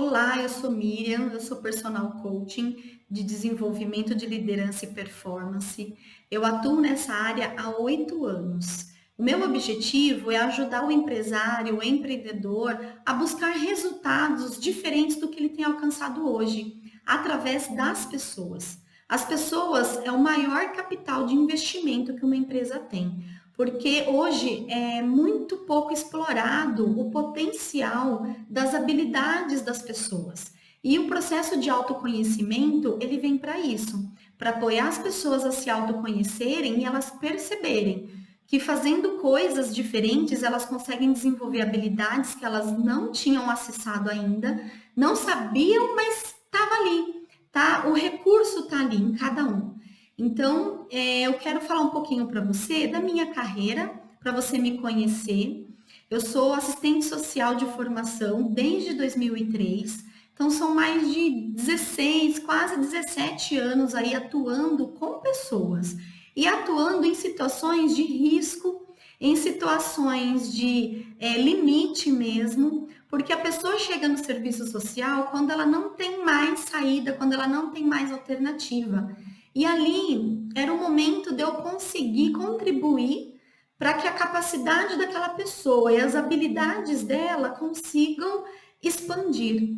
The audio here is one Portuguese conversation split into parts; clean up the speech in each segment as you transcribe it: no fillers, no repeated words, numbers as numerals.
Olá, eu sou Miriam, eu sou personal coaching de desenvolvimento de liderança e performance. Eu atuo nessa área há 8 anos. O meu objetivo é ajudar o empresário, o empreendedor a buscar resultados diferentes do que ele tem alcançado hoje, através das pessoas. As pessoas é o maior capital de investimento que uma empresa tem, porque hoje é muito pouco explorado o potencial das habilidades das pessoas. E o processo de autoconhecimento, ele vem para isso, para apoiar as pessoas a se autoconhecerem e elas perceberem que fazendo coisas diferentes, elas conseguem desenvolver habilidades que elas não tinham acessado ainda, não sabiam, mas estava ali, tá? O recurso está ali em cada um. Então, eu quero falar um pouquinho para você da minha carreira, para você me conhecer. Eu sou assistente social de formação desde 2003, então são mais de 16, quase 17 anos aí atuando com pessoas e atuando em situações de risco, em situações de limite mesmo, porque a pessoa chega no serviço social quando ela não tem mais saída, quando ela não tem mais alternativa. E ali era o momento de eu conseguir contribuir para que a capacidade daquela pessoa e as habilidades dela consigam expandir.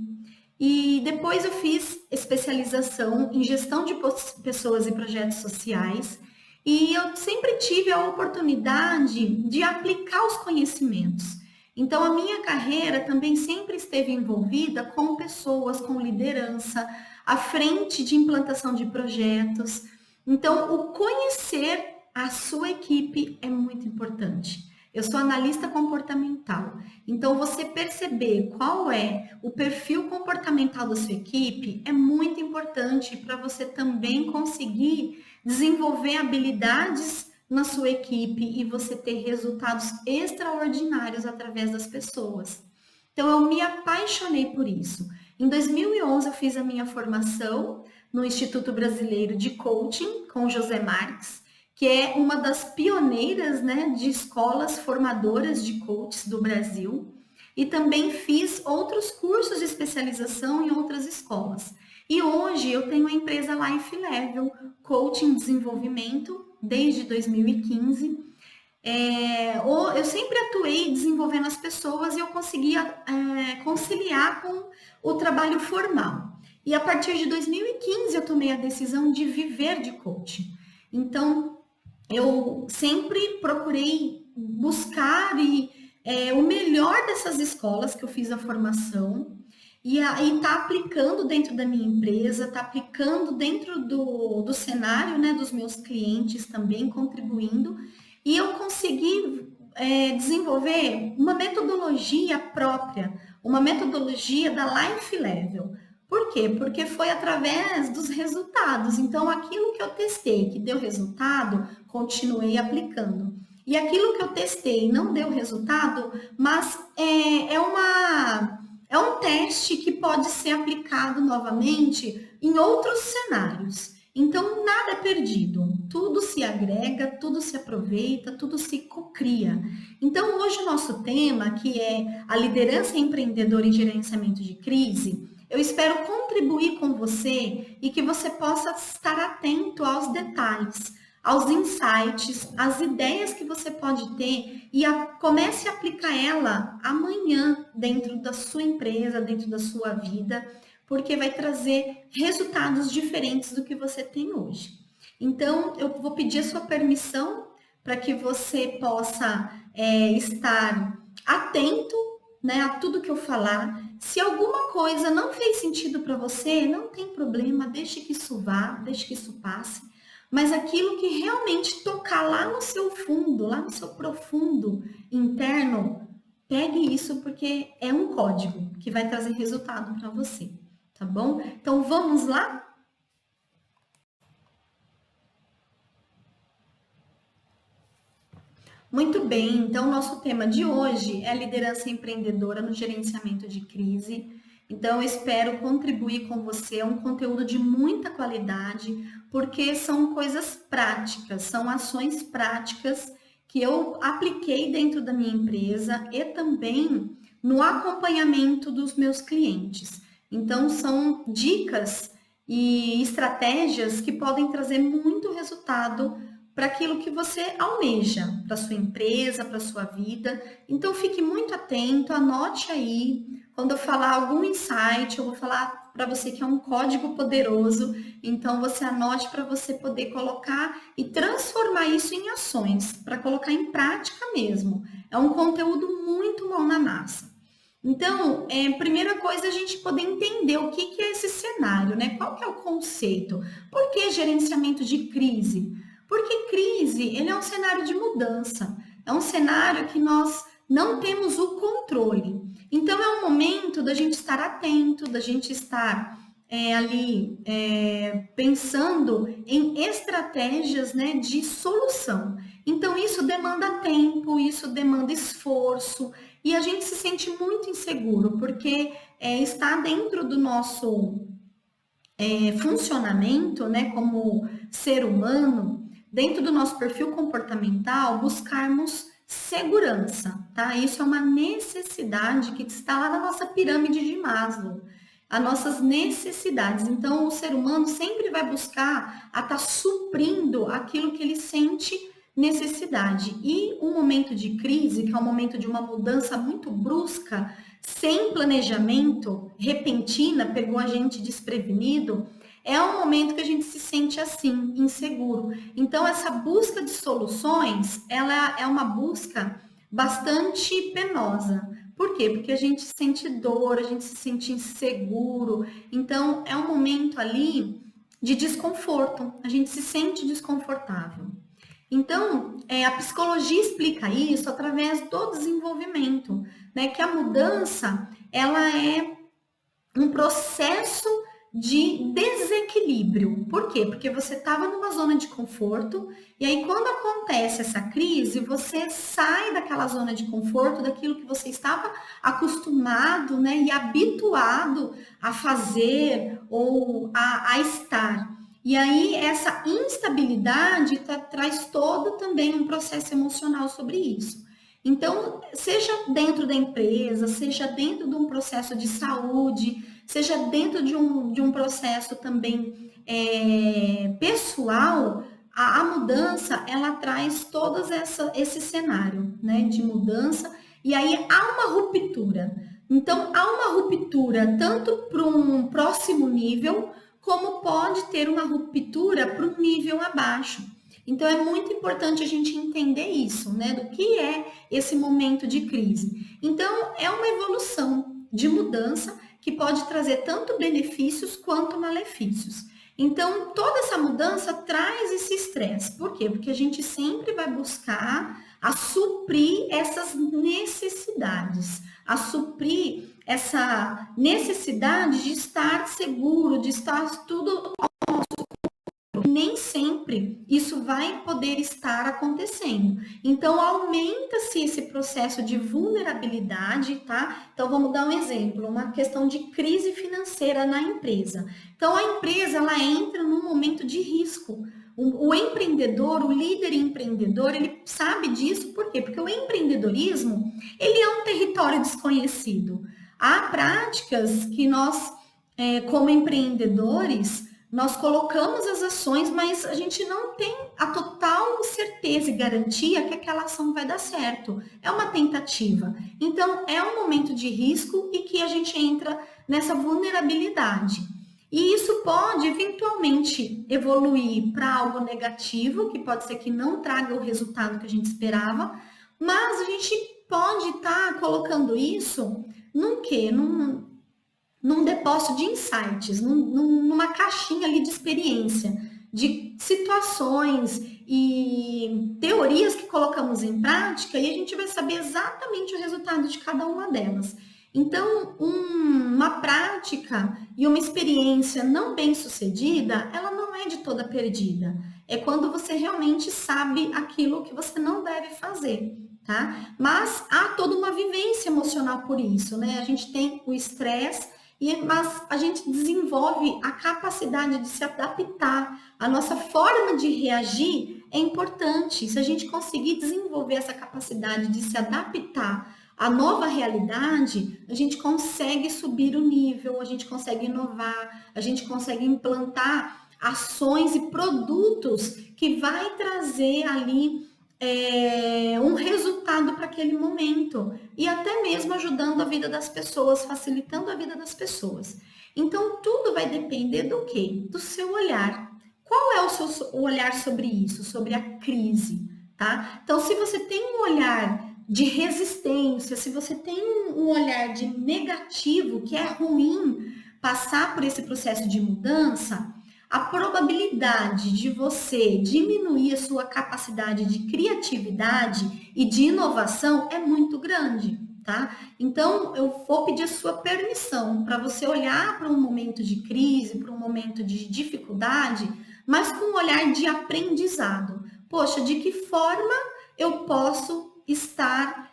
E depois eu fiz especialização em gestão de pessoas e projetos sociais. E eu sempre tive a oportunidade de aplicar os conhecimentos. Então, a minha carreira também sempre esteve envolvida com pessoas, com liderança, à frente de implantação de projetos. Então, o conhecer a sua equipe é muito importante. Eu sou analista comportamental. Então, você perceber qual é o perfil comportamental da sua equipe é muito importante para você também conseguir desenvolver habilidades na sua equipe e você ter resultados extraordinários através das pessoas. Então, eu me apaixonei por isso. Em 2011, eu fiz a minha formação no Instituto Brasileiro de Coaching com José Marques, que é uma das pioneiras, né, de escolas formadoras de coaches do Brasil. E também fiz outros cursos de especialização em outras escolas. E hoje eu tenho a empresa Life Level Coaching Desenvolvimento desde 2015. Eu sempre atuei desenvolvendo as pessoas e eu conseguia conciliar com o trabalho formal. E a partir de 2015 eu tomei a decisão de viver de coaching. Então, eu sempre procurei buscar o melhor dessas escolas que eu fiz a formação e aí tá aplicando dentro da minha empresa, tá aplicando dentro do cenário, né, dos meus clientes também, contribuindo. E eu consegui desenvolver uma metodologia própria, uma metodologia da Life Level. Por quê? Porque foi através dos resultados. Então, aquilo que eu testei que deu resultado, continuei aplicando. E aquilo que eu testei não deu resultado, mas é um teste que pode ser aplicado novamente em outros cenários. Então, nada é perdido. Tudo se agrega, tudo se aproveita, tudo se cocria. Então, hoje o nosso tema, que é a liderança empreendedora em gerenciamento de crise, eu espero contribuir com você e que você possa estar atento aos detalhes, aos insights, às ideias que você pode ter e comece a aplicar ela amanhã dentro da sua empresa, dentro da sua vida, porque vai trazer resultados diferentes do que você tem hoje. Então, eu vou pedir a sua permissão para que você possa estar atento, né, a tudo que eu falar. Se alguma coisa não fez sentido para você, não tem problema, deixe que isso vá, deixe que isso passe. Mas aquilo que realmente tocar lá no seu fundo, lá no seu profundo interno, pegue isso porque é um código que vai trazer resultado para você, tá bom? Então vamos lá? Muito bem, então nosso tema de hoje é liderança empreendedora no gerenciamento de crise. Então eu espero contribuir com você, é um conteúdo de muita qualidade, porque são coisas práticas, são ações práticas que eu apliquei dentro da minha empresa e também no acompanhamento dos meus clientes. Então, são dicas e estratégias que podem trazer muito resultado para aquilo que você almeja, para sua empresa, para sua vida. Então, fique muito atento, anote aí. Quando eu falar algum insight, eu vou falar para você que é um código poderoso. Então, você anote para você poder colocar e transformar isso em ações, para colocar em prática mesmo. É um conteúdo muito mão na massa. Então, primeira coisa é a gente poder entender o que é esse cenário, né? Qual que é o conceito? Por que gerenciamento de crise? Porque crise, ele é um cenário de mudança. É um cenário que nós não temos o controle. Então, é um momento da gente estar atento, da gente estar pensando em estratégias, né, de solução. Então, isso demanda tempo, isso demanda esforço, e a gente se sente muito inseguro, porque está dentro do nosso funcionamento, né, como ser humano, dentro do nosso perfil comportamental, buscarmos segurança, tá? Isso é uma necessidade que está lá na nossa pirâmide de Maslow, as nossas necessidades. Então, o ser humano sempre vai buscar a estar suprindo aquilo que ele sente necessidade. E um momento de crise, que é um momento de uma mudança muito brusca, sem planejamento, repentina, pegou a gente desprevenido, é um momento que a gente se sente assim, inseguro. Então, essa busca de soluções, ela é uma busca bastante penosa. Por quê? Porque a gente sente dor, a gente se sente inseguro. Então, é um momento ali de desconforto. A gente se sente desconfortável. Então, a psicologia explica isso através do desenvolvimento, né? Que a mudança, ela é um processo de desequilíbrio. Por quê? Porque você estava numa zona de conforto e aí quando acontece essa crise, você sai daquela zona de conforto, daquilo que você estava acostumado, né, e habituado a fazer ou a estar. E aí essa instabilidade traz todo também um processo emocional sobre isso. Então, seja dentro da empresa, seja dentro de um processo de saúde, seja dentro de um processo também pessoal, a mudança, ela traz todo esse cenário, né, de mudança, e aí há uma ruptura. Então, há uma ruptura tanto para um próximo nível, como pode ter uma ruptura para um nível abaixo. Então, é muito importante a gente entender isso, né, do que é esse momento de crise. Então, é uma evolução de mudança que pode trazer tanto benefícios quanto malefícios. Então, toda essa mudança traz esse estresse. Por quê? Porque a gente sempre vai buscar a suprir essas necessidades, a suprir essa necessidade de estar seguro, de estar tudo. Nem sempre isso vai poder estar acontecendo. Então, aumenta-se esse processo de vulnerabilidade, tá? Então, vamos dar um exemplo, uma questão de crise financeira na empresa. Então, a empresa, ela entra num momento de risco. O empreendedor, o líder empreendedor, ele sabe disso, por quê? Porque o empreendedorismo, ele é um território desconhecido. Há práticas que nós, como empreendedores, nós colocamos as ações, mas a gente não tem a total certeza e garantia que aquela ação vai dar certo. É uma tentativa. Então, é um momento de risco e que a gente entra nessa vulnerabilidade. E isso pode eventualmente evoluir para algo negativo, que pode ser que não traga o resultado que a gente esperava, mas a gente pode estar colocando isso num quê? Num depósito de insights, numa caixinha ali de experiência, de situações e teorias que colocamos em prática e a gente vai saber exatamente o resultado de cada uma delas. Então, uma prática e uma experiência não bem sucedida, ela não é de toda perdida. É quando você realmente sabe aquilo que você não deve fazer, tá? Mas há toda uma vivência emocional por isso, né? A gente tem o estresse, mas a gente desenvolve a capacidade de se adaptar. A nossa forma de reagir é importante. Se a gente conseguir desenvolver essa capacidade de se adaptar a nova realidade, a gente consegue subir o nível, a gente consegue inovar, a gente consegue implantar ações e produtos que vai trazer ali um resultado para aquele momento e até mesmo ajudando a vida das pessoas, facilitando a vida das pessoas. Então, tudo vai depender do quê? Do seu olhar. Qual é o seu olhar sobre isso, sobre a crise, tá? Então, se você tem um olhar de resistência, se você tem um olhar de negativo, que é ruim passar por esse processo de mudança, a probabilidade de você diminuir a sua capacidade de criatividade e de inovação é muito grande, tá? Então, eu vou pedir a sua permissão para você olhar para um momento de crise, para um momento de dificuldade, mas com um olhar de aprendizado. Poxa, de que forma eu posso estar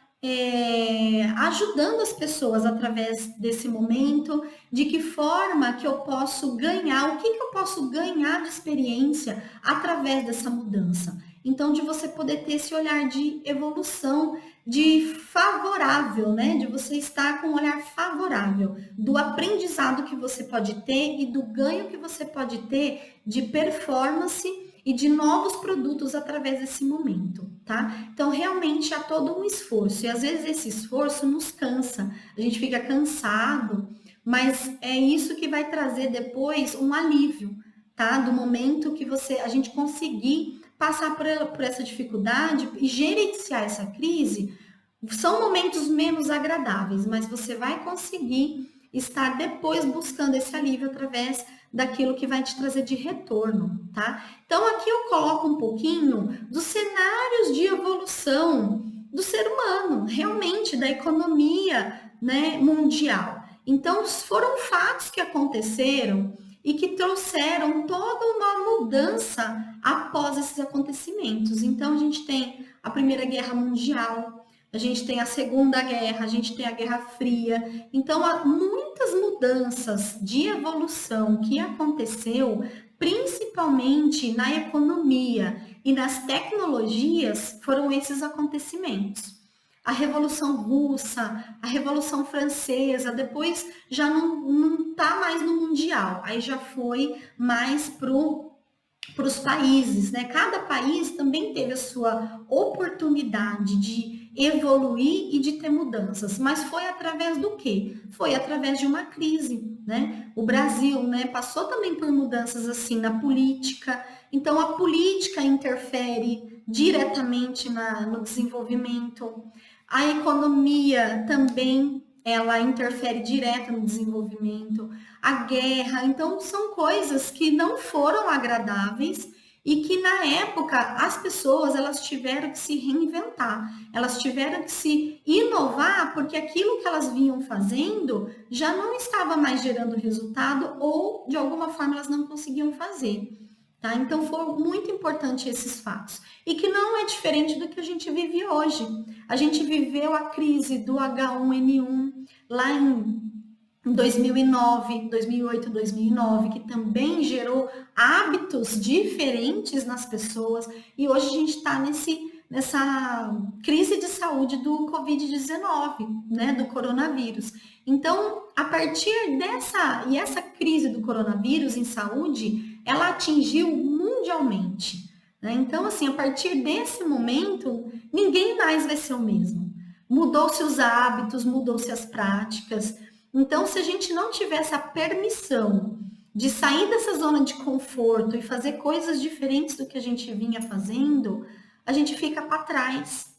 ajudando as pessoas através desse momento, de que forma que eu posso ganhar, o que eu posso ganhar de experiência através dessa mudança. Então, de você poder ter esse olhar de evolução, de favorável, né? De você estar com um olhar favorável do aprendizado que você pode ter e do ganho que você pode ter de performance e de novos produtos através desse momento, tá? Então, realmente há todo um esforço, e às vezes esse esforço nos cansa, a gente fica cansado, mas é isso que vai trazer depois um alívio, tá? Do momento que a gente conseguir passar por essa dificuldade e gerenciar essa crise, são momentos menos agradáveis, mas você vai conseguir estar depois buscando esse alívio através daquilo que vai te trazer de retorno, tá? Então, aqui eu coloco um pouquinho dos cenários de evolução do ser humano, realmente, da economia, né, mundial. Então, foram fatos que aconteceram e que trouxeram toda uma mudança após esses acontecimentos. Então, a gente tem a Primeira Guerra Mundial, a gente tem a Segunda Guerra, a gente tem a Guerra Fria. Então, há muitas mudanças de evolução que aconteceu, principalmente na economia e nas tecnologias, foram esses acontecimentos. A Revolução Russa, a Revolução Francesa, depois já não está mais no Mundial, aí já foi mais para os países, né? Cada país também teve a sua oportunidade de evoluir e de ter mudanças, mas foi através do quê? Foi através de uma crise, né? O Brasil, né, passou também por mudanças assim na política, então a política interfere diretamente no desenvolvimento, a economia também ela interfere direto no desenvolvimento, a guerra, então são coisas que não foram agradáveis e que na época as pessoas elas tiveram que se reinventar, elas tiveram que se inovar porque aquilo que elas vinham fazendo já não estava mais gerando resultado ou de alguma forma elas não conseguiam fazer. Tá? Então, foi muito importante esses fatos. E que não é diferente do que a gente vive hoje. A gente viveu a crise do H1N1 lá em 2009, 2008, 2009, que também gerou hábitos diferentes nas pessoas. E hoje a gente está nessa crise de saúde do Covid-19, né, do coronavírus. Então, a partir essa crise do coronavírus em saúde, ela atingiu mundialmente, né? Então, assim, a partir desse momento, ninguém mais vai ser o mesmo. Mudou-se os hábitos, mudou-se as práticas. Então, se a gente não tiver essa permissão de sair dessa zona de conforto e fazer coisas diferentes do que a gente vinha fazendo, a gente fica para trás.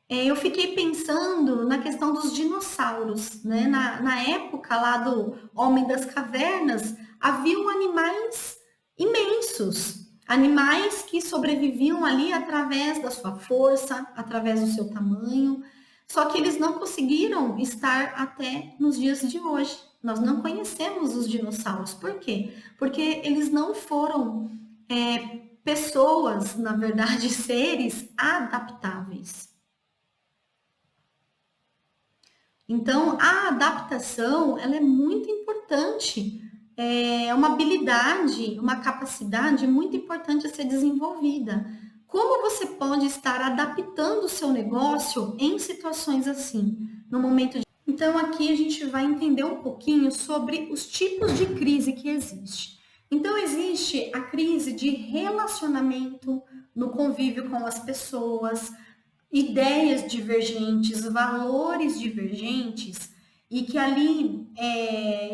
Eu fiquei pensando na questão dos dinossauros, né? Na época lá do Homem das Cavernas, haviam animais imensos, animais que sobreviviam ali através da sua força, através do seu tamanho, só que eles não conseguiram estar até nos dias de hoje. Nós não conhecemos os dinossauros. Por quê? Porque eles não foram pessoas, na verdade, seres adaptáveis. Então, a adaptação, ela é muito importante. É uma habilidade, uma capacidade muito importante a ser desenvolvida. Como você pode estar adaptando o seu negócio em situações assim? no momento de... Então, aqui a gente vai entender um pouquinho sobre os tipos de crise que existe. Então, existe a crise de relacionamento, no convívio com as pessoas, ideias divergentes, valores divergentes, e que ali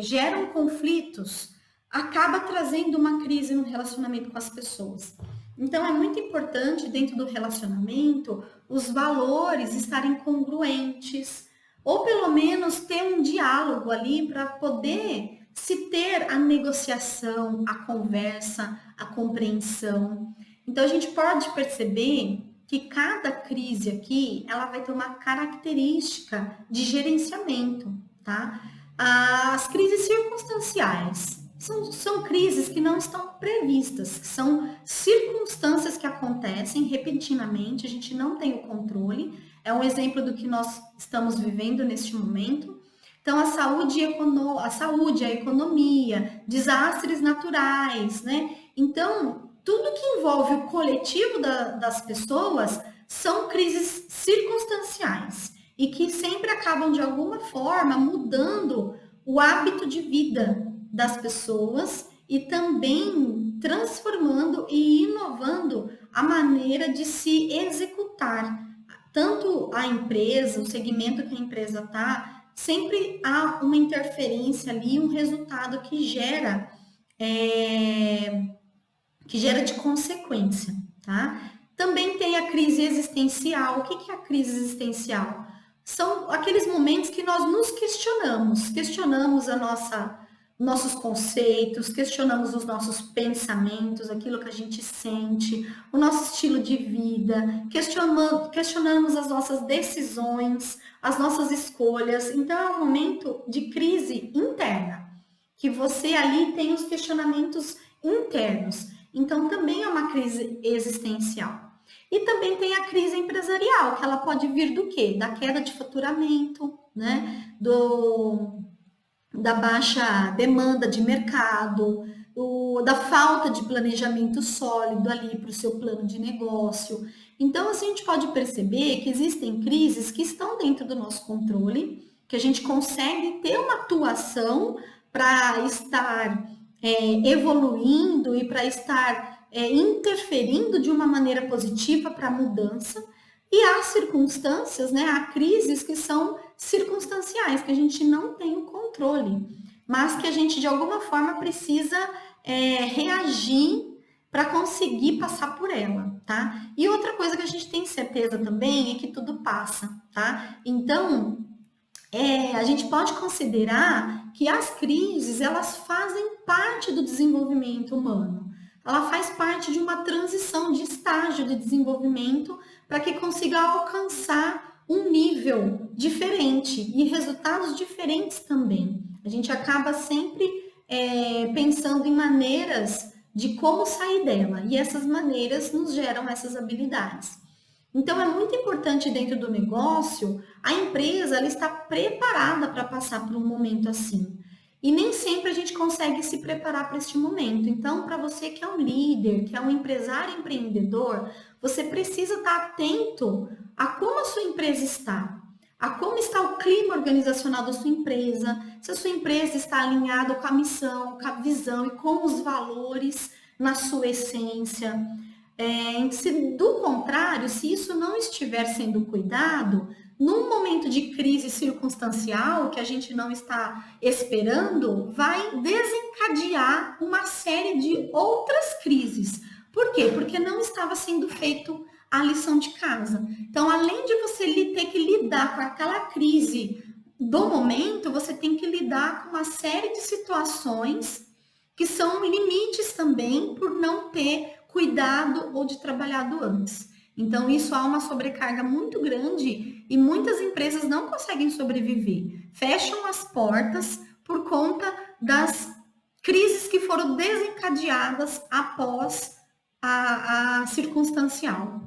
geram conflitos, acaba trazendo uma crise no relacionamento com as pessoas. Então, é muito importante, dentro do relacionamento, os valores estarem congruentes, ou pelo menos ter um diálogo ali para poder se ter a negociação, a conversa, a compreensão. Então, a gente pode perceber que cada crise aqui, ela vai ter uma característica de gerenciamento, tá? As crises circunstanciais são crises que não estão previstas, que são circunstâncias que acontecem repentinamente, a gente não tem o controle. É um exemplo do que nós estamos vivendo neste momento. Então, a saúde, a economia, desastres naturais, né? Então, tudo que envolve o coletivo das pessoas são crises circunstanciais e que sempre acabam, de alguma forma, mudando o hábito de vida das pessoas e também transformando e inovando a maneira de se executar. Tanto a empresa, o segmento que a empresa está, sempre há uma interferência ali, um resultado que gera de consequência, tá? Também tem a crise existencial. O que é a crise existencial? São aqueles momentos que nós nos questionamos nossos conceitos, questionamos os nossos pensamentos, aquilo que a gente sente, o nosso estilo de vida, questionamos as nossas decisões, as nossas escolhas. Então, é um momento de crise interna, que você ali tem os questionamentos internos. Então, também é uma crise existencial. E também tem a crise empresarial, que ela pode vir do quê? Da queda de faturamento, né? Da baixa demanda de mercado, da falta de planejamento sólido ali para o seu plano de negócio. Então, assim, a gente pode perceber que existem crises que estão dentro do nosso controle, que a gente consegue ter uma atuação para estar evoluindo e para estar interferindo de uma maneira positiva para a mudança. E há circunstâncias, né, há crises que são circunstanciais, que a gente não tem o controle, mas que a gente de alguma forma precisa reagir para conseguir passar por ela, tá? E outra coisa que a gente tem certeza também é que tudo passa, tá? Então, a gente pode considerar que as crises, elas fazem parte do desenvolvimento humano. Ela faz parte de uma transição de estágio de desenvolvimento para que consiga alcançar um nível diferente e resultados diferentes também. A gente acaba sempre pensando em maneiras de como sair dela, e essas maneiras nos geram essas habilidades. Então, é muito importante dentro do negócio, a empresa ela está preparada para passar por um momento assim. E nem sempre a gente consegue se preparar para este momento. Então, para você que é um líder, que é um empresário empreendedor, você precisa estar atento a como a sua empresa está, a como está o clima organizacional da sua empresa, se a sua empresa está alinhada com a missão, com a visão e com os valores na sua essência. Do contrário, se isso não estiver sendo cuidado, num momento de crise circunstancial que a gente não está esperando, vai desencadear uma série de outras crises. Por quê? Porque não estava sendo feito a lição de casa. Então, além de você ter que lidar com aquela crise do momento, você tem que lidar com uma série de situações que são limites também por não ter cuidado ou de trabalhado antes. Então, isso há uma sobrecarga muito grande e muitas empresas não conseguem sobreviver. Fecham as portas por conta das crises que foram desencadeadas após a circunstancial.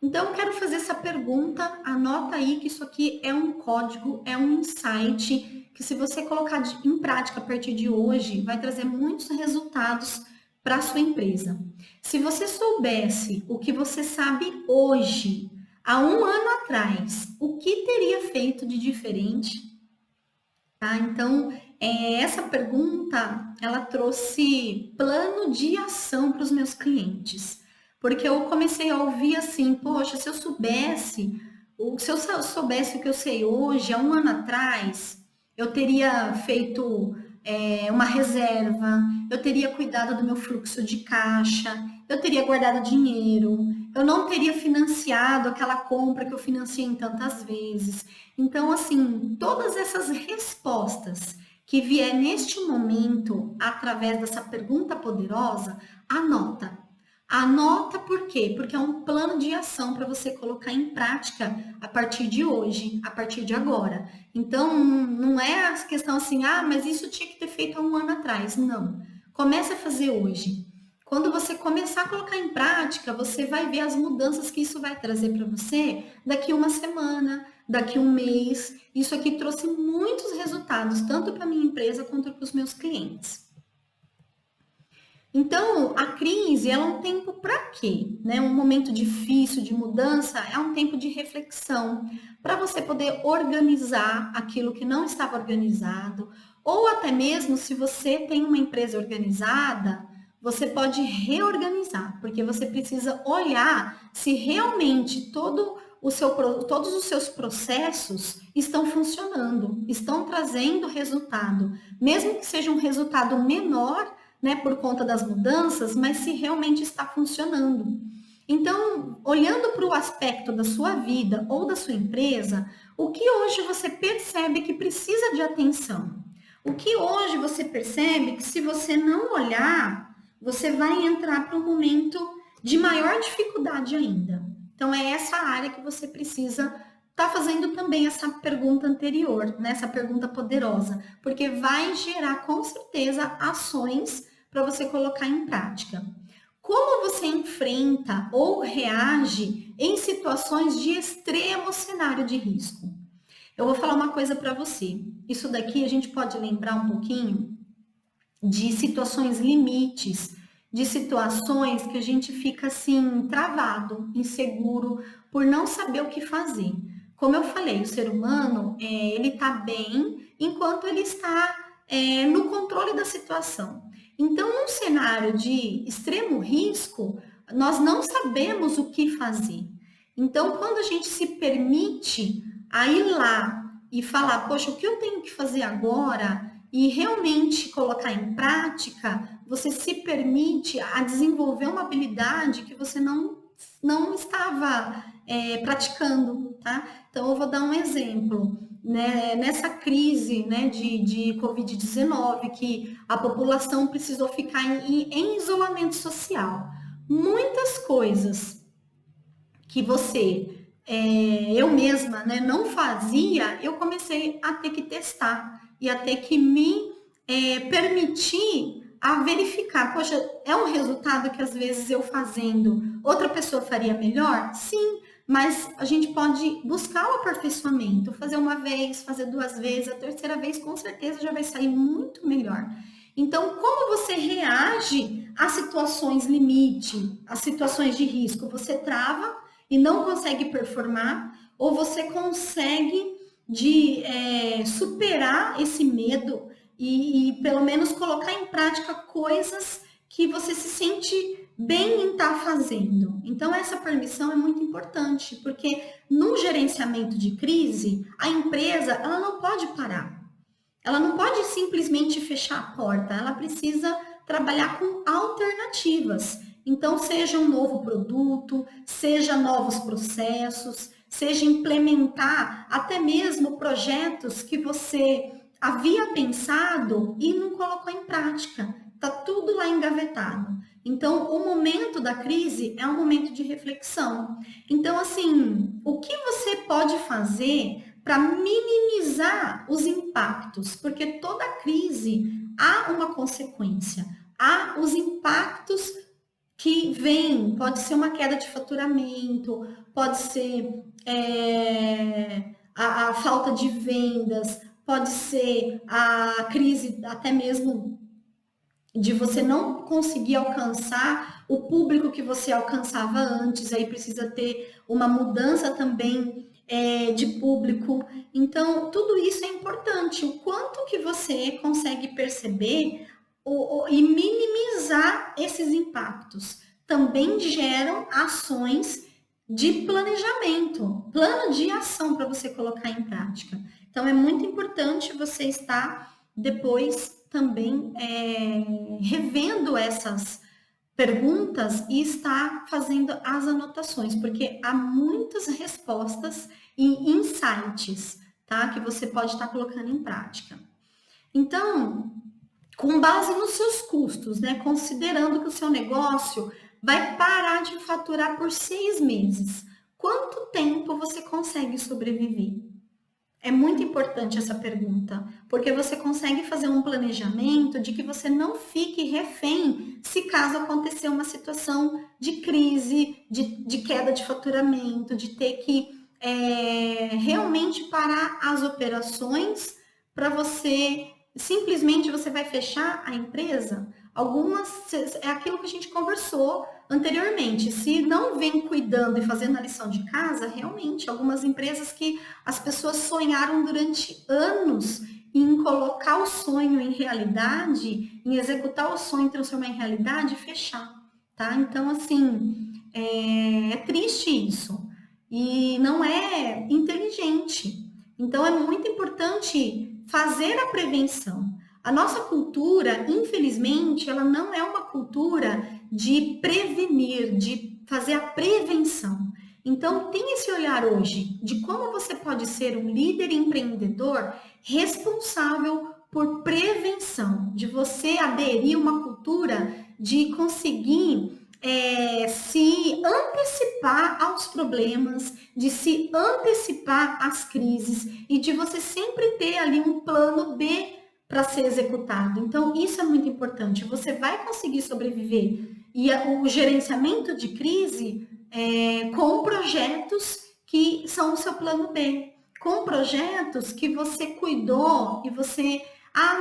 Então, quero fazer essa pergunta, anota aí que isso aqui é um código, é um insight, que se você colocar em prática a partir de hoje, vai trazer muitos resultados para a sua empresa. Se você soubesse o que você sabe hoje há um ano atrás, o que teria feito de diferente? Tá? Então, essa pergunta, ela trouxe plano de ação para os meus clientes, porque eu comecei a ouvir assim, poxa, se eu soubesse, se eu soubesse o que eu sei hoje, há um ano atrás, eu teria feito uma reserva, eu teria cuidado do meu fluxo de caixa, eu teria guardado dinheiro, eu não teria financiado aquela compra que eu financiei em tantas vezes. Então, assim, todas essas respostas que vier neste momento, através dessa pergunta poderosa, anota. Anota por quê? Porque é um plano de ação para você colocar em prática a partir de hoje, a partir de agora. Então, não é a questão assim, ah, mas isso tinha que ter feito há um ano atrás. Não. Comece a fazer hoje. Quando você começar a colocar em prática, você vai ver as mudanças que isso vai trazer para você daqui uma semana, daqui um mês. Isso aqui trouxe muitos resultados, tanto para minha empresa quanto para os meus clientes. Então, a crise é um tempo para quê? Né? Um momento difícil de mudança é um tempo de reflexão, para você poder organizar aquilo que não estava organizado, ou até mesmo se você tem uma empresa organizada, você pode reorganizar, porque você precisa olhar se realmente todos os seus processos estão funcionando, estão trazendo resultado, mesmo que seja um resultado menor, né, por conta das mudanças, mas se realmente está funcionando. Então, olhando para o aspecto da sua vida ou da sua empresa, o que hoje você percebe que precisa de atenção? O que hoje você percebe que se você não olhar, você vai entrar para um momento de maior dificuldade ainda. Então, é essa área que você precisa estar fazendo também essa pergunta anterior, né? Essa pergunta poderosa, porque vai gerar com certeza ações para você colocar em prática. Como você enfrenta ou reage em situações de extremo cenário de risco? Eu vou falar uma coisa para você. Isso daqui a gente pode lembrar um pouquinho de situações limites, de situações que a gente fica assim travado, inseguro, por não saber o que fazer. Como eu falei, o ser humano ele está bem enquanto ele está no controle da situação. Então, num cenário de extremo risco, nós não sabemos o que fazer. Então, quando a gente se permite a ir lá e falar, poxa, o que eu tenho que fazer agora? E realmente colocar em prática, você se permite a desenvolver uma habilidade que você não estava praticando, tá? Então, eu vou dar um exemplo. Né? Nessa crise, né, de Covid-19, que a população precisou ficar em isolamento social. Muitas coisas que eu mesma, né, não fazia, eu comecei a ter que testar e a ter que me permitir a verificar. Poxa, é um resultado que às vezes eu fazendo, outra pessoa faria melhor? Sim, mas a gente pode buscar o aperfeiçoamento, fazer uma vez, fazer duas vezes, a terceira vez com certeza já vai sair muito melhor. Então, como você reage a situações limite, a situações de risco? Você trava e não consegue performar, ou você consegue superar esse medo e pelo menos colocar em prática coisas que você se sente bem em estar fazendo. Então, essa permissão é muito importante, porque no gerenciamento de crise, a empresa ela não pode parar. Ela não pode simplesmente fechar a porta, ela precisa trabalhar com alternativas. Então, seja um novo produto, seja novos processos, seja implementar até mesmo projetos que você havia pensado e não colocou em prática. Está tudo lá engavetado. Então, o momento da crise é um momento de reflexão. Então, assim, o que você pode fazer para minimizar os impactos? Porque toda crise há uma consequência, há os impactos que vêm, pode ser uma queda de faturamento, pode ser a falta de vendas, pode ser a crise até mesmo de você não conseguir alcançar o público que você alcançava antes, aí precisa ter uma mudança também de público. Então, tudo isso é importante. O quanto que você consegue perceber e minimizar esses impactos também geram ações de planejamento, plano de ação para você colocar em prática. Então, é muito importante você estar depois também revendo essas perguntas e estar fazendo as anotações, porque há muitas respostas e insights, tá? Que você pode estar colocando em prática. Então, com base nos seus custos, né? Considerando que o seu negócio vai parar de faturar por 6 meses, quanto tempo você consegue sobreviver? É muito importante essa pergunta, porque você consegue fazer um planejamento de que você não fique refém se caso acontecer uma situação de crise, de queda de faturamento, de ter que realmente parar as operações para você, simplesmente você vai fechar a empresa. Algumas, é aquilo que a gente conversou anteriormente, se não vem cuidando e fazendo a lição de casa, realmente, algumas empresas que as pessoas sonharam durante anos em colocar o sonho em realidade, em executar o sonho, transformar em realidade e fechar, tá? Então, assim, é triste isso e não é inteligente. Então, é muito importante fazer a prevenção. A nossa cultura, infelizmente, ela não é uma cultura de prevenir, de fazer a prevenção. Então, tem esse olhar hoje de como você pode ser um líder empreendedor responsável por prevenção, de você aderir a uma cultura de conseguir se antecipar aos problemas, de se antecipar às crises e de você sempre ter ali um plano B para ser executado. Então, isso é muito importante. Você vai conseguir sobreviver. E o gerenciamento de crise com projetos que são o seu plano B, com projetos que você cuidou e você,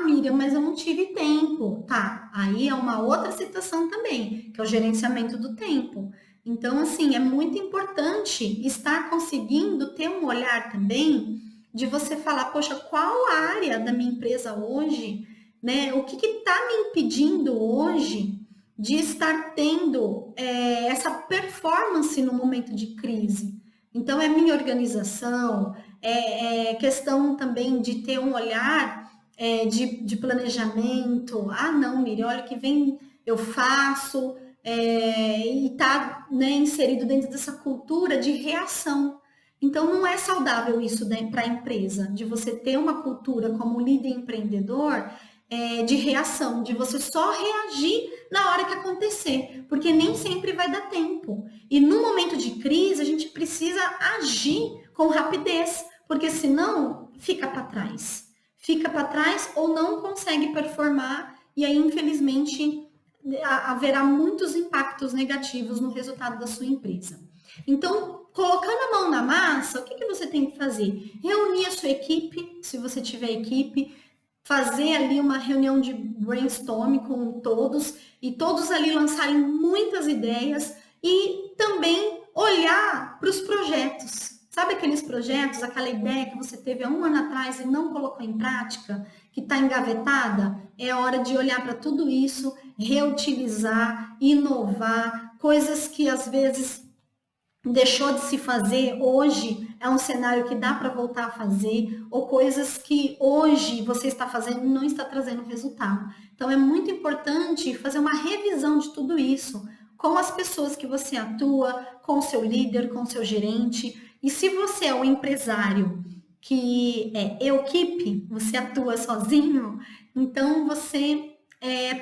Miriam, mas eu não tive tempo. Tá, aí é uma outra situação também, que é o gerenciamento do tempo. Então, assim, é muito importante estar conseguindo ter um olhar também de você falar, poxa, qual área da minha empresa hoje, né? O que está me impedindo hoje de estar tendo essa performance no momento de crise? Então, é minha organização, é questão também de ter um olhar de planejamento. Não, Miriam, olha que vem, eu faço, e está, né, inserido dentro dessa cultura de reação. Então, não é saudável isso, né, para a empresa, de você ter uma cultura como líder empreendedor de reação, de você só reagir na hora que acontecer, porque nem sempre vai dar tempo. E no momento de crise, a gente precisa agir com rapidez, porque senão fica para trás. Fica para trás ou não consegue performar, e aí, infelizmente, haverá muitos impactos negativos no resultado da sua empresa. Então, colocando a mão na massa, o que você tem que fazer? Reunir a sua equipe, se você tiver equipe, fazer ali uma reunião de brainstorming com todos e todos ali lançarem muitas ideias e também olhar para os projetos. Sabe aqueles projetos, aquela ideia que você teve há um ano atrás e não colocou em prática, que está engavetada? É hora de olhar para tudo isso, reutilizar, inovar, coisas que às vezes deixou de se fazer, hoje é um cenário que dá para voltar a fazer, ou coisas que hoje você está fazendo e não está trazendo resultado. Então, é muito importante fazer uma revisão de tudo isso, com as pessoas que você atua, com o seu líder, com o seu gerente. E se você é um empresário que é equipe, você atua sozinho, então você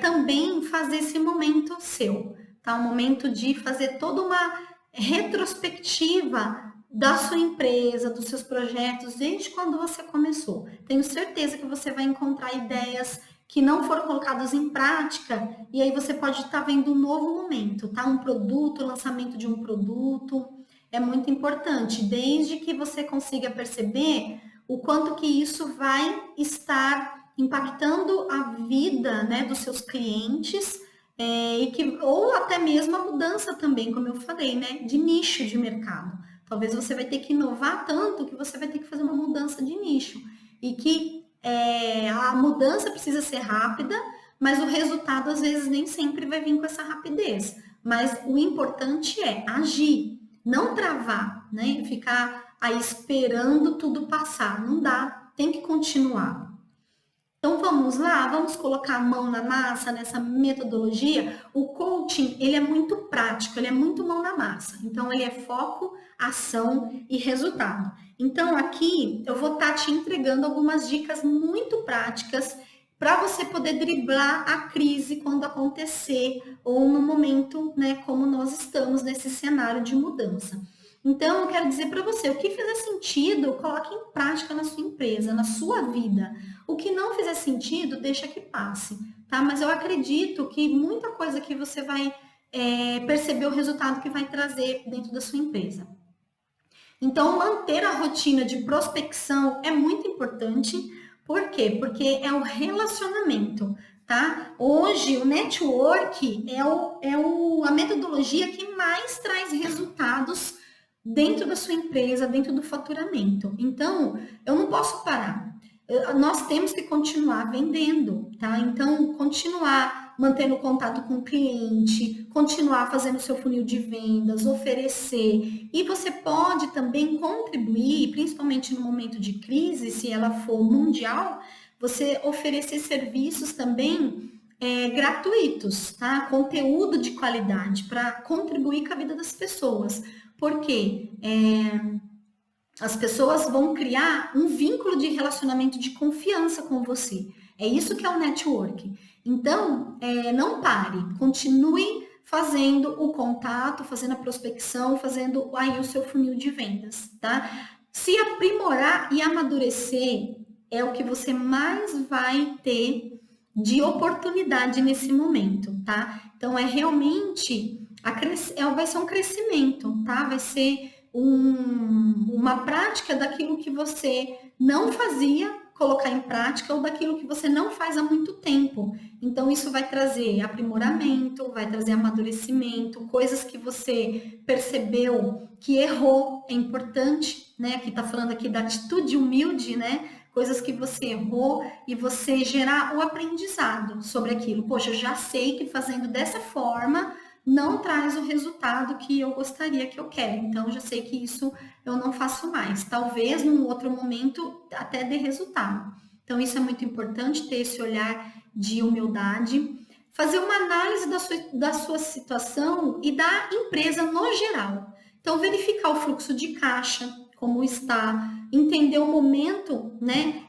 também faz esse momento seu, tá? Um momento de fazer toda uma retrospectiva da sua empresa, dos seus projetos, desde quando você começou. Tenho certeza que você vai encontrar ideias que não foram colocadas em prática, e aí você pode estar vendo um novo momento, tá? Um produto, lançamento de um produto, é muito importante, desde que você consiga perceber o quanto que isso vai estar impactando a vida, né, dos seus clientes, ou até mesmo a mudança também, como eu falei, né, de nicho de mercado. Talvez você vai ter que inovar tanto que você vai ter que fazer uma mudança de nicho. E que a mudança precisa ser rápida, mas o resultado às vezes nem sempre vai vir com essa rapidez. Mas o importante é agir, não travar, né? Ficar aí esperando tudo passar. Não dá, tem que continuar. Então vamos lá, vamos colocar a mão na massa nessa metodologia. O coaching, ele é muito prático, ele é muito mão na massa. Então ele é foco, ação e resultado. Então aqui eu vou estar te entregando algumas dicas muito práticas para você poder driblar a crise quando acontecer ou no momento, né, como nós estamos nesse cenário de mudança. Então, eu quero dizer para você, o que fizer sentido, coloque em prática na sua empresa, na sua vida. O que não fizer sentido, deixa que passe, tá? Mas eu acredito que muita coisa que você vai perceber o resultado que vai trazer dentro da sua empresa. Então, manter a rotina de prospecção é muito importante. Por quê? Porque é o relacionamento, tá? Hoje, o network a metodologia que mais traz resultados dentro da sua empresa, dentro do faturamento. Então, eu não posso parar. Nós temos que continuar vendendo, tá? Então, continuar mantendo contato com o cliente, continuar fazendo seu funil de vendas, oferecer. E você pode também contribuir, principalmente no momento de crise, se ela for mundial, você oferecer serviços também gratuitos, tá? Conteúdo de qualidade para contribuir com a vida das pessoas. Porque as pessoas vão criar um vínculo de relacionamento de confiança com você. É isso que é o network. Então, não pare, continue fazendo o contato, fazendo a prospecção, fazendo aí o seu funil de vendas, tá? Se aprimorar e amadurecer é o que você mais vai ter de oportunidade nesse momento, tá? Então, realmente vai ser um crescimento, tá? Vai ser uma prática daquilo que você não fazia, colocar em prática, ou daquilo que você não faz há muito tempo. Então, isso vai trazer aprimoramento, vai trazer amadurecimento, coisas que você percebeu que errou, é importante, né? Que tá falando aqui da atitude humilde, né? Coisas que você errou e você gerar o aprendizado sobre aquilo. Poxa, eu já sei que fazendo dessa forma não traz o resultado que eu gostaria que eu quero. Então, já sei que isso eu não faço mais. Talvez num outro momento até dê resultado. Então, isso é muito importante, ter esse olhar de humildade. Fazer uma análise da sua situação e da empresa no geral. Então, verificar o fluxo de caixa, como está, entender o momento, né,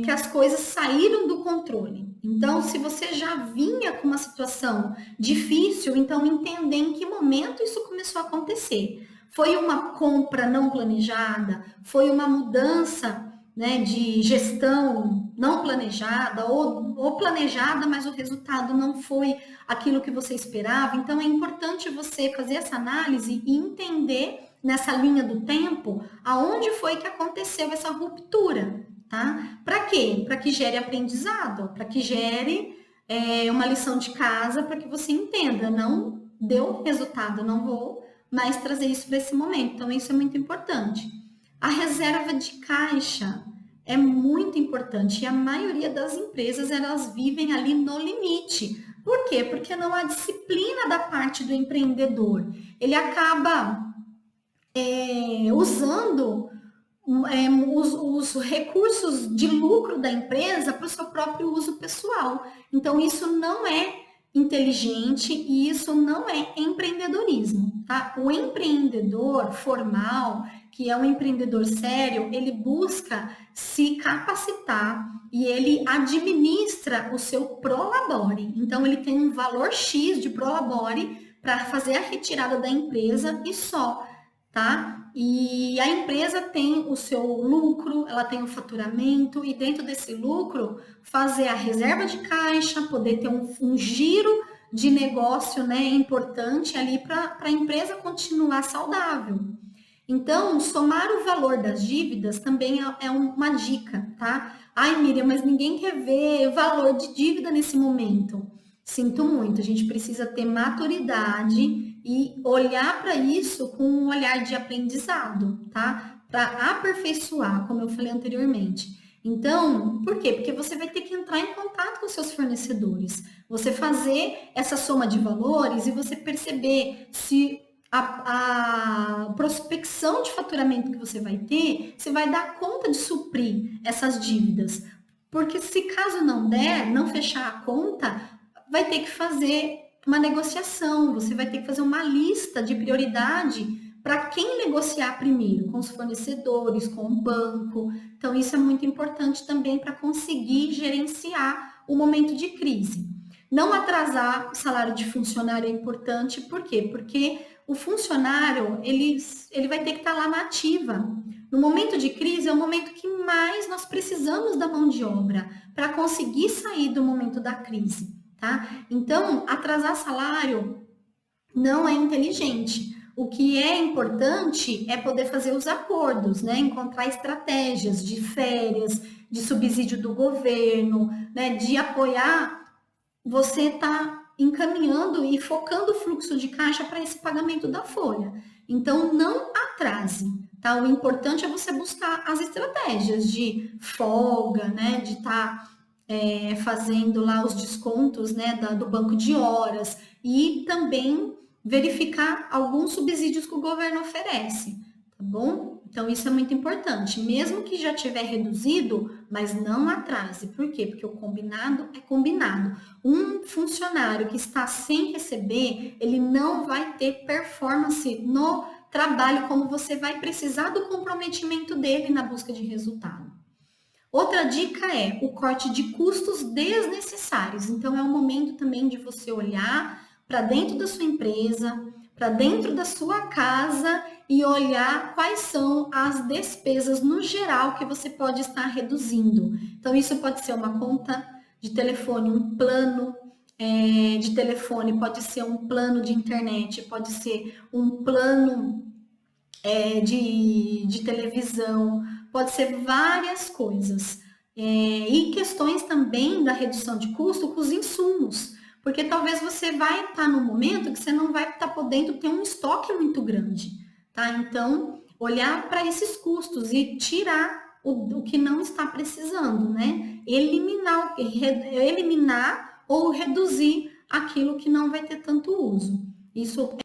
que as coisas saíram do controle. Então, se você já vinha com uma situação difícil, então entender em que momento isso começou a acontecer. Foi uma compra não planejada? Foi uma mudança, né, de gestão não planejada ou planejada, mas o resultado não foi aquilo que você esperava? Então, é importante você fazer essa análise e entender nessa linha do tempo aonde foi que aconteceu essa ruptura, tá? Para quê? Para que gere aprendizado, para que gere uma lição de casa, para que você entenda, não deu resultado, não vou mais trazer isso para esse momento. Então, isso é muito importante. A reserva de caixa é muito importante e a maioria das empresas, elas vivem ali no limite. Por quê? Porque não há disciplina da parte do empreendedor. Ele acaba usando os recursos de lucro da empresa para o seu próprio uso pessoal. Então, isso não é inteligente e isso não é empreendedorismo, tá? O empreendedor formal, que é um empreendedor sério, ele busca se capacitar e ele administra o seu prolabore. Então, ele tem um valor X de prolabore para fazer a retirada da empresa e só, tá? E a empresa tem o seu lucro, ela tem o faturamento, e dentro desse lucro, fazer a reserva de caixa, poder ter um giro de negócio, né, importante ali para a empresa continuar saudável. Então, somar o valor das dívidas também é uma dica, tá? Ai, Miriam, mas ninguém quer ver valor de dívida nesse momento. Sinto muito, a gente precisa ter maturidade e olhar para isso com um olhar de aprendizado, tá? Para aperfeiçoar, como eu falei anteriormente. Então, por quê? Porque você vai ter que entrar em contato com seus fornecedores, você fazer essa soma de valores e você perceber se a prospecção de faturamento que você vai ter, você vai dar conta de suprir essas dívidas. Porque se caso não der, não fechar a conta, vai ter que fazer uma negociação, você vai ter que fazer uma lista de prioridade para quem negociar primeiro, com os fornecedores, com o banco. Então, isso é muito importante também para conseguir gerenciar o momento de crise. Não atrasar o salário de funcionário é importante, por quê? Porque o funcionário, ele vai ter que estar lá na ativa. No momento de crise é o momento que mais nós precisamos da mão de obra para conseguir sair do momento da crise, tá? Então, atrasar salário não é inteligente. O que é importante é poder fazer os acordos, né? Encontrar estratégias de férias, de subsídio do governo, né? De apoiar, você está encaminhando e focando o fluxo de caixa para esse pagamento da folha. Então, não atrase, tá? O importante é você buscar as estratégias de folga, né? De estar fazendo lá os descontos, né? Do banco de horas e também verificar alguns subsídios que o governo oferece, tá bom? Então, isso é muito importante. Mesmo que já tiver reduzido, mas não atrase. Por quê? Porque o combinado é combinado. Um funcionário que está sem receber, ele não vai ter performance no trabalho, como você vai precisar do comprometimento dele na busca de resultado. Outra dica é o corte de custos desnecessários. Então, é o momento também de você olhar para dentro da sua empresa, para dentro da sua casa e olhar quais são as despesas no geral que você pode estar reduzindo. Então, isso pode ser uma conta de telefone, um plano de telefone, pode ser um plano de internet, pode ser um plano de televisão, pode ser várias coisas. E questões também da redução de custo com os insumos, porque talvez você vai estar num momento que você não vai estar podendo ter um estoque muito grande, tá? Então, olhar para esses custos e tirar o que não está precisando, né? Eliminar ou reduzir aquilo que não vai ter tanto uso. Isso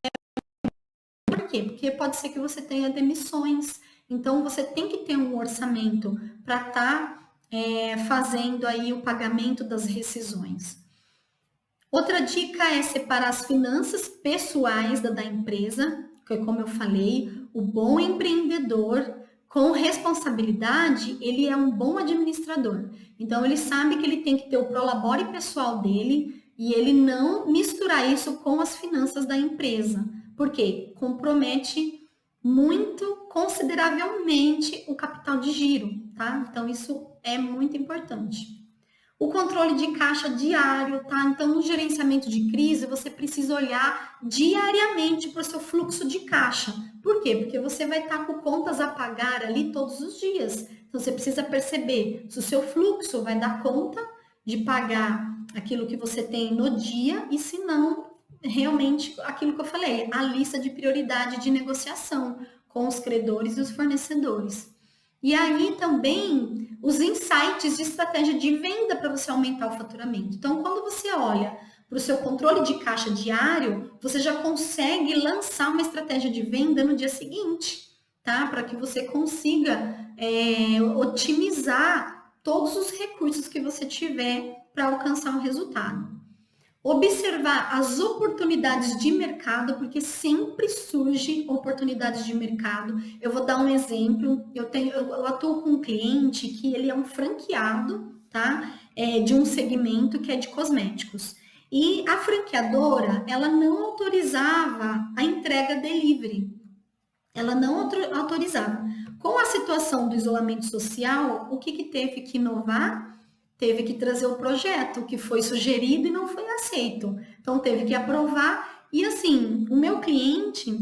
por quê? Porque pode ser que você tenha demissões, então você tem que ter um orçamento para estar fazendo aí o pagamento das rescisões. Outra dica é separar as finanças pessoais da empresa, que como eu falei, o bom empreendedor com responsabilidade, ele é um bom administrador. Então, ele sabe que ele tem que ter o prolabore pessoal dele e ele não misturar isso com as finanças da empresa, porque compromete muito consideravelmente o capital de giro, tá? Então, isso é muito importante. O controle de caixa diário, tá? Então, no gerenciamento de crise, você precisa olhar diariamente para o seu fluxo de caixa. Por quê? Porque você vai estar com contas a pagar ali todos os dias. Então, você precisa perceber se o seu fluxo vai dar conta de pagar aquilo que você tem no dia e se não, realmente, aquilo que eu falei, a lista de prioridade de negociação com os credores e os fornecedores. E aí também os insights de estratégia de venda para você aumentar o faturamento. Então, quando você olha para o seu controle de caixa diário, você já consegue lançar uma estratégia de venda no dia seguinte, tá? Para que você consiga otimizar todos os recursos que você tiver para alcançar um resultado. Observar as oportunidades de mercado, porque sempre surge oportunidades de mercado. Eu vou dar um exemplo. Eu atuo com um cliente que ele é um franqueado, tá? De um segmento que é de cosméticos. E a franqueadora, ela não autorizava a entrega delivery. Ela não autorizava. Com a situação do isolamento social, o que teve que inovar? Teve que trazer o projeto que foi sugerido e não foi aceito. Então, teve que aprovar. E assim, o meu cliente,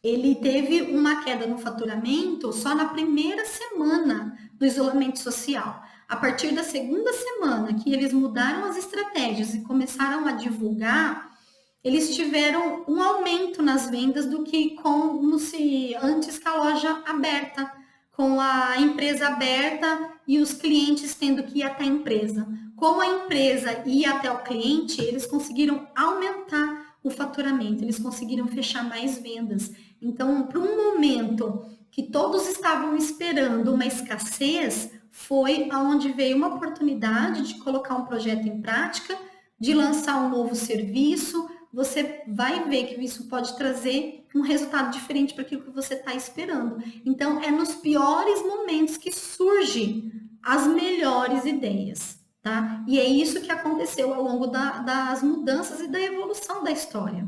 ele teve uma queda no faturamento só na primeira semana do isolamento social. A partir da segunda semana que eles mudaram as estratégias e começaram a divulgar, eles tiveram um aumento nas vendas do que como se antes com a loja aberta, com a empresa aberta e os clientes tendo que ir até a empresa. Como a empresa ia até o cliente, eles conseguiram aumentar o faturamento, eles conseguiram fechar mais vendas. Então, para um momento que todos estavam esperando uma escassez, foi aonde veio uma oportunidade de colocar um projeto em prática, de lançar um novo serviço. Você vai ver que isso pode trazer um resultado diferente para aquilo que você está esperando. Então, é nos piores momentos que surgem as melhores ideias, tá? E é isso que aconteceu ao longo das mudanças e da evolução da história.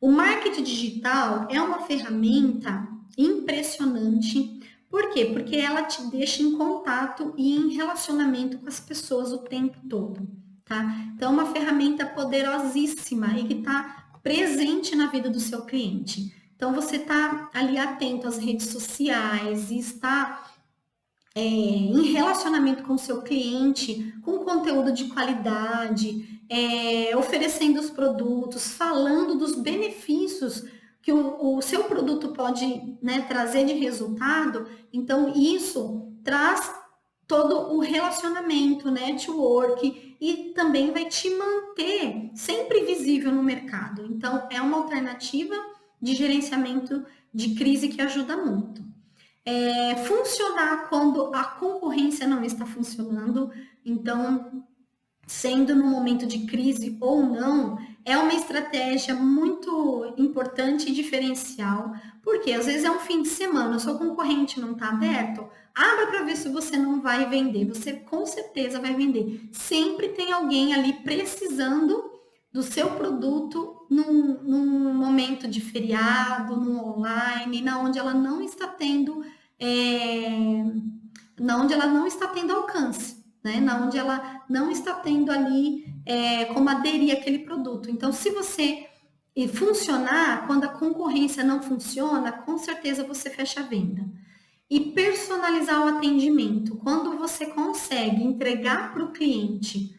O marketing digital é uma ferramenta impressionante. Por quê? Porque ela te deixa em contato e em relacionamento com as pessoas o tempo todo, tá? Então, é uma ferramenta poderosíssima e que está presente na vida do seu cliente. Então, você está ali atento às redes sociais e está em relacionamento com o seu cliente, com conteúdo de qualidade, oferecendo os produtos, falando dos benefícios que o seu produto pode, né, trazer de resultado. Então, isso traz todo o relacionamento, network, e também vai te manter sempre visível no mercado. Então, é uma alternativa de gerenciamento de crise que ajuda muito. Funcionar quando a concorrência não está funcionando. Então, sendo no momento de crise ou não, é uma estratégia muito importante e diferencial, porque às vezes é um fim de semana, o seu concorrente não está aberto, abra para ver se você não vai vender, você com certeza vai vender. Sempre tem alguém ali precisando do seu produto num momento de feriado, no online, na onde ela não está tendo, na onde ela não está tendo alcance, né? Na onde ela não está tendo ali como aderir àquele produto. Então, se você funcionar, quando a concorrência não funciona, com certeza você fecha a venda. E personalizar o atendimento. Quando você consegue entregar para o cliente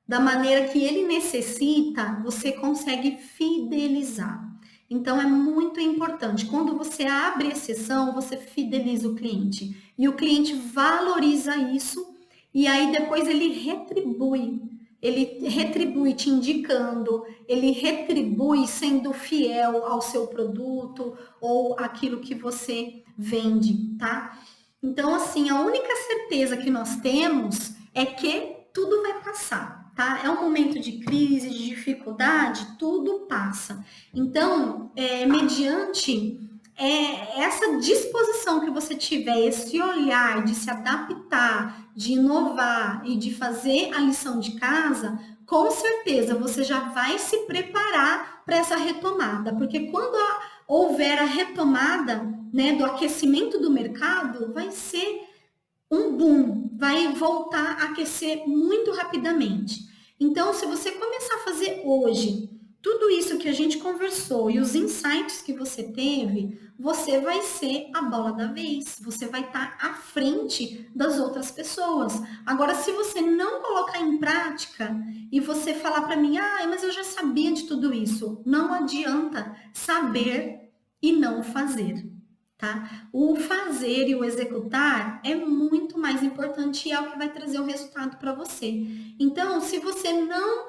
da maneira que ele necessita, você consegue fidelizar. Então, é muito importante. Quando você abre exceção, você fideliza o cliente. E o cliente valoriza isso. E aí, depois, ele retribui. Ele retribui te indicando. Ele retribui sendo fiel ao seu produto ou aquilo que você vende, tá? Então, assim, a única certeza que nós temos é que tudo vai passar, tá? É um momento de crise, de dificuldade, tudo passa. Então, mediante essa disposição que você tiver, esse olhar de se adaptar, de inovar e de fazer a lição de casa, com certeza você já vai se preparar para essa retomada, porque quando houver a retomada, né, do aquecimento do mercado, vai ser um boom, vai voltar a aquecer muito rapidamente. Então, se você começar a fazer hoje tudo isso que a gente conversou e os insights que você teve, você vai ser a bola da vez, você vai estar à frente das outras pessoas. Agora, se você não colocar em prática e você falar para mim, mas eu já sabia de tudo isso, não adianta saber e não fazer. Tá? O fazer e o executar é muito mais importante e é o que vai trazer o resultado para você. Então, se você não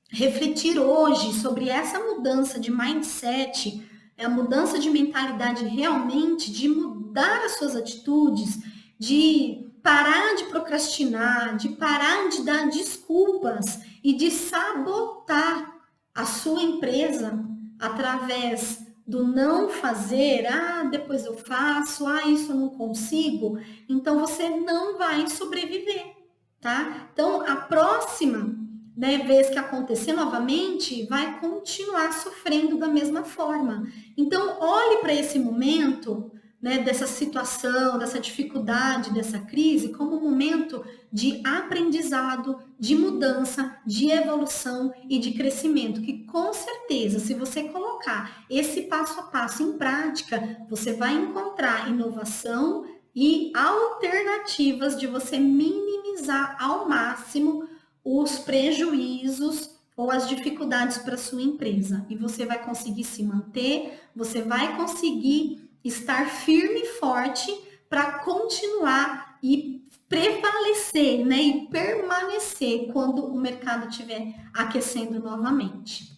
refletir hoje sobre essa mudança de mindset, a mudança de mentalidade realmente, de mudar as suas atitudes, de parar de procrastinar, de parar de dar desculpas e de sabotar a sua empresa através do não fazer, depois eu faço, isso eu não consigo, então você não vai sobreviver, tá? Então, a próxima vez que acontecer novamente, vai continuar sofrendo da mesma forma. Então, olhe para esse momento, dessa situação, dessa dificuldade, dessa crise, como um momento de aprendizado, de mudança, de evolução e de crescimento, que com certeza, se você colocar esse passo a passo em prática, você vai encontrar inovação, e alternativas de você minimizar ao máximo os prejuízos ou as dificuldades para sua empresa. E você vai conseguir se manter, você vai conseguir estar firme e forte para continuar e prevalecer, né, e permanecer quando o mercado estiver aquecendo novamente.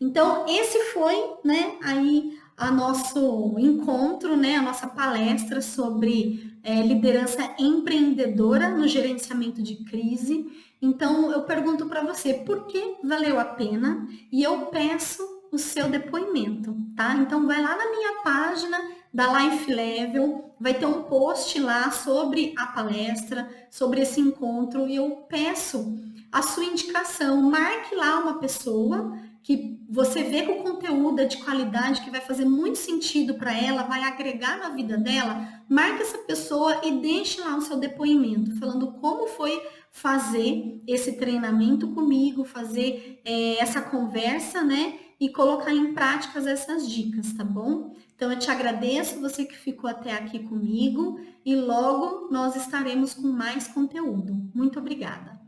Então, esse foi, né, aí a nosso encontro, né, a nossa palestra sobre liderança empreendedora no gerenciamento de crise. Então, eu pergunto para você, por que valeu a pena? E eu peço o seu depoimento, tá? Então, vai lá na minha página da Life Level, vai ter um post lá sobre a palestra, sobre esse encontro, e eu peço a sua indicação. Marque lá uma pessoa que você vê que o conteúdo é de qualidade, que vai fazer muito sentido para ela, vai agregar na vida dela, marque essa pessoa e deixe lá o seu depoimento, falando como foi fazer esse treinamento comigo, fazer essa conversa, né? E colocar em práticas essas dicas, tá bom? Então eu te agradeço, você que ficou até aqui comigo, e logo nós estaremos com mais conteúdo. Muito obrigada.